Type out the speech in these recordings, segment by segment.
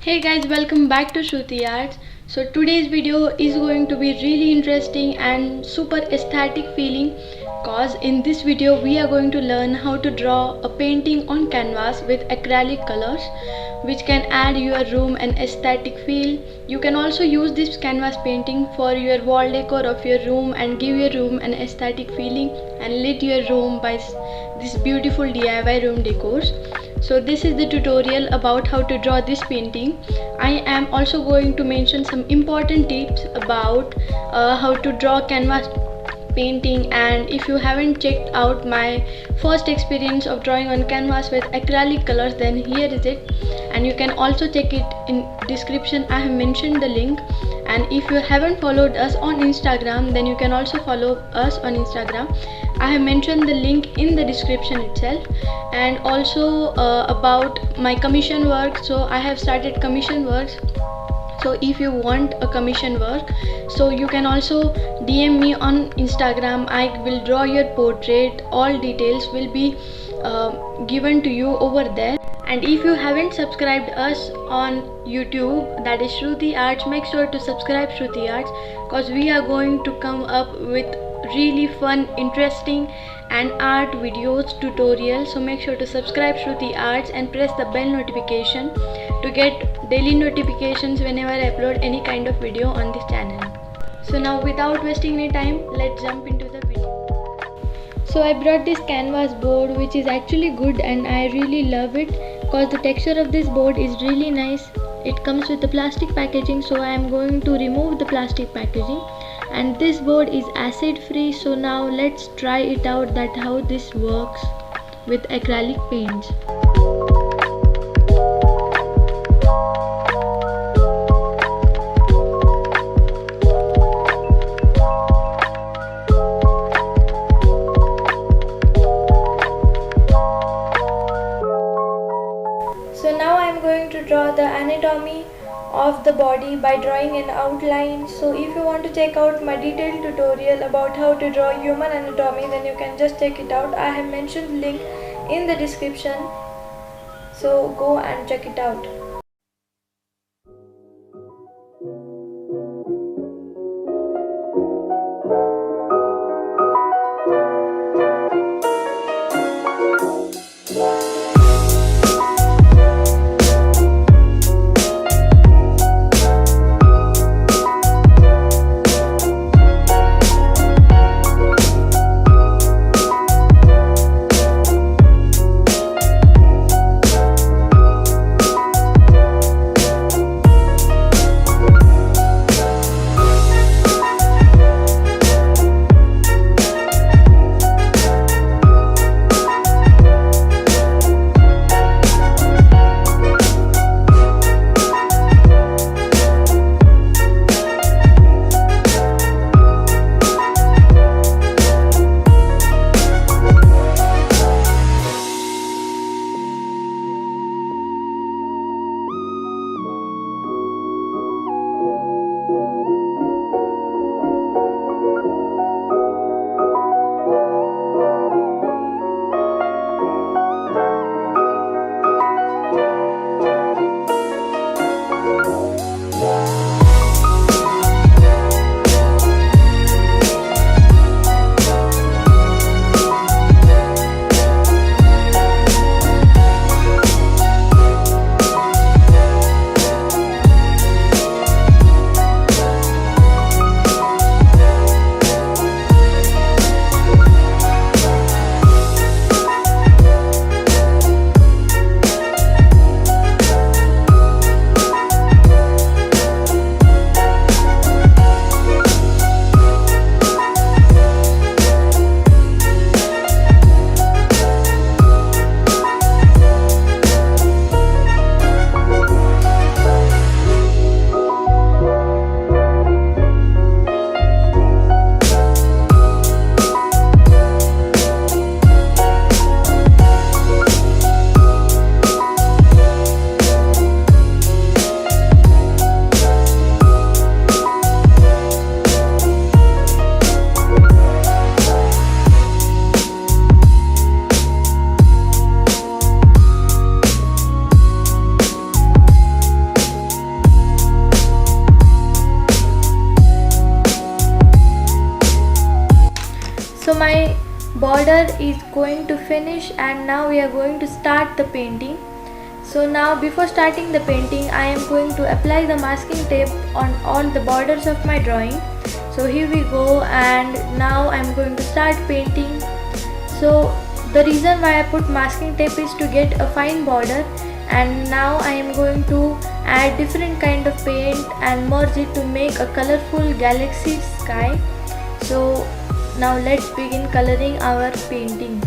Hey guys, welcome back to Shruti Arts. So today's video is going to be really interesting and super aesthetic feeling, cause in this video we are going to learn how to draw a painting on canvas with acrylic colors, which can add your room an aesthetic feel. You can also use this canvas painting for your wall decor of your room and give your room an aesthetic feeling and lit your room by this beautiful DIY room decors. So this is the tutorial about how to draw this painting. I am also going to mention some important tips about how to draw canvas painting, and if you haven't checked out my first experience of drawing on canvas with acrylic colors, then here is it, and you can also check it in description. I have mentioned the link. And if you haven't followed us on Instagram, then you can also follow us on Instagram. I have mentioned the link in the description itself. And also about my commission work, so I have started commission works. So if you want a commission work, so you can also DM me on Instagram. I will draw your portrait. All details will be given to you over there. And if you haven't subscribed us on YouTube, that is Shruti Arts, make sure to subscribe Shruti Arts, because we are going to come up with really fun, interesting and art videos, tutorials. So make sure to subscribe Shruti Arts and press the bell notification to get daily notifications whenever I upload any kind of video on this channel. So now, without wasting any time, let's jump into the video. So I brought this canvas board, which is actually good and I really love it because the texture of this board is really nice. It comes with the plastic packaging, so I am going to remove the plastic packaging. And this board is acid free. So now let's try it out, that how this works with acrylic paints. So now I am going to draw the anatomy of the body by drawing an outline. So if you want to check out my detailed tutorial about how to draw human anatomy, then you can just check it out. I have mentioned the link in the description, so go and check it out. border is going to finish, and now we are going to start the painting. So now before starting the painting, I am going to apply the masking tape on all the borders of my drawing. So here we go, and now I am going to start painting. So the reason why I put masking tape is to get a fine border, and now I am going to add different kind of paint and merge it to make a colorful galaxy sky. So now let's begin coloring our painting.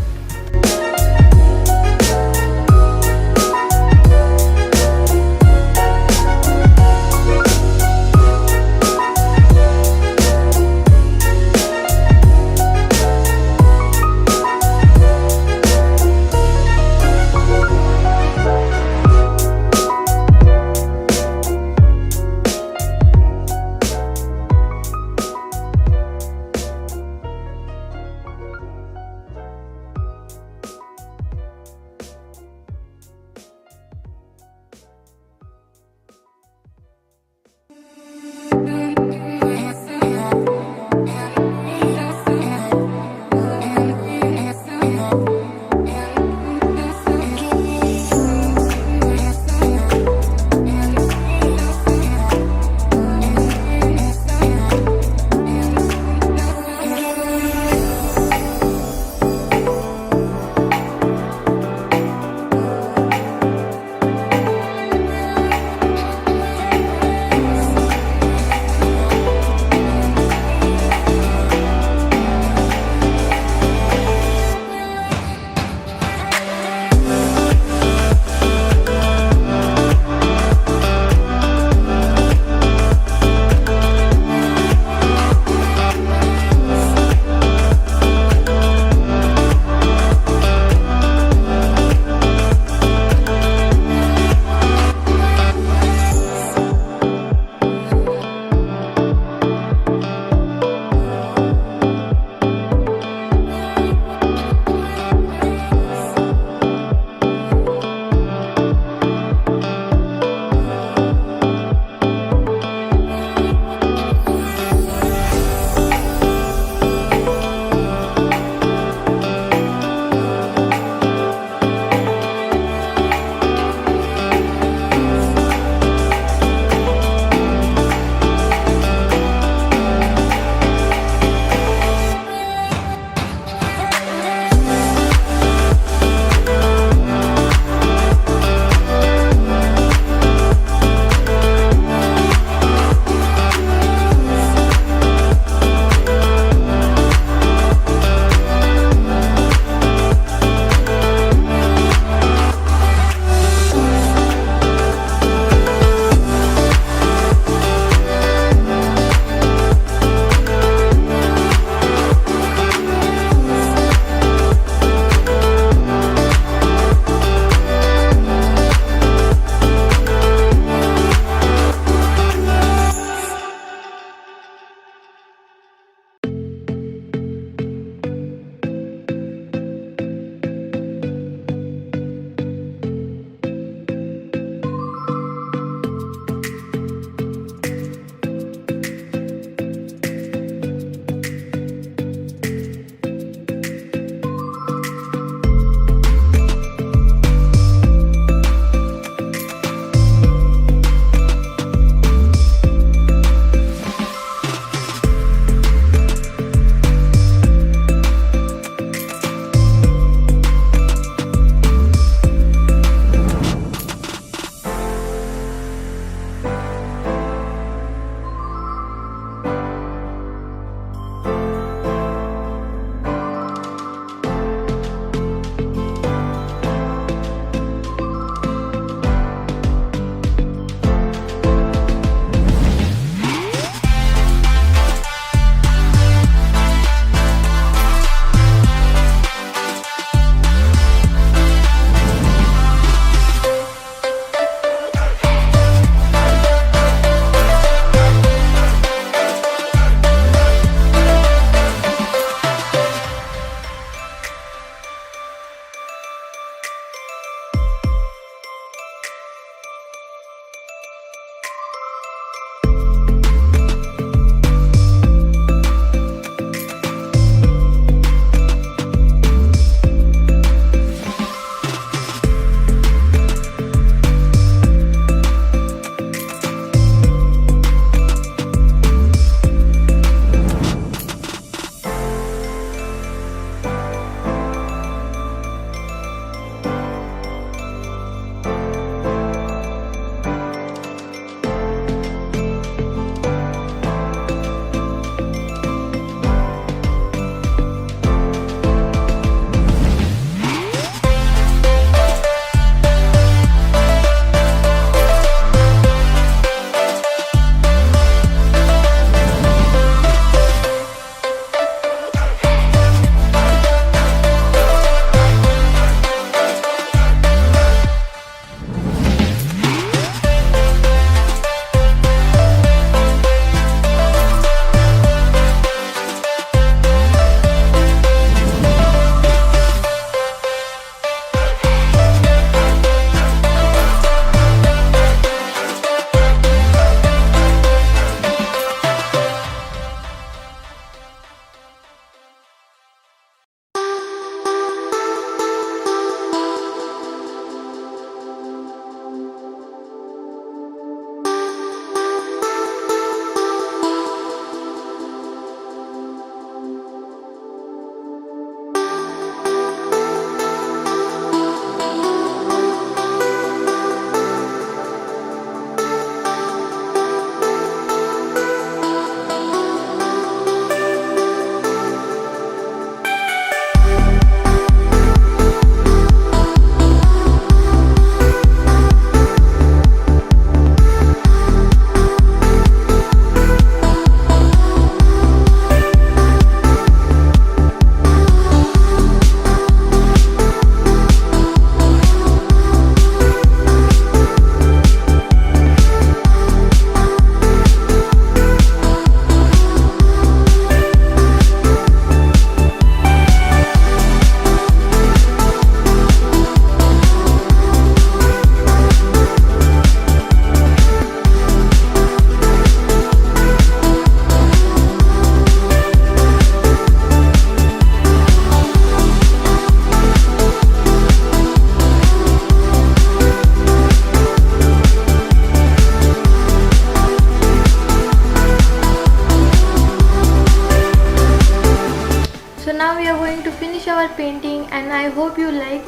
hope you like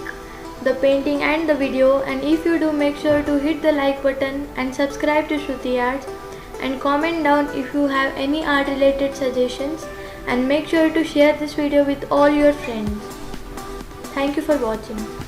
the painting and the video, and if you do, make sure to hit the like button and subscribe to Shruti Arts, and comment down if you have any art related suggestions, and make sure to share this video with all your friends. Thank you for watching.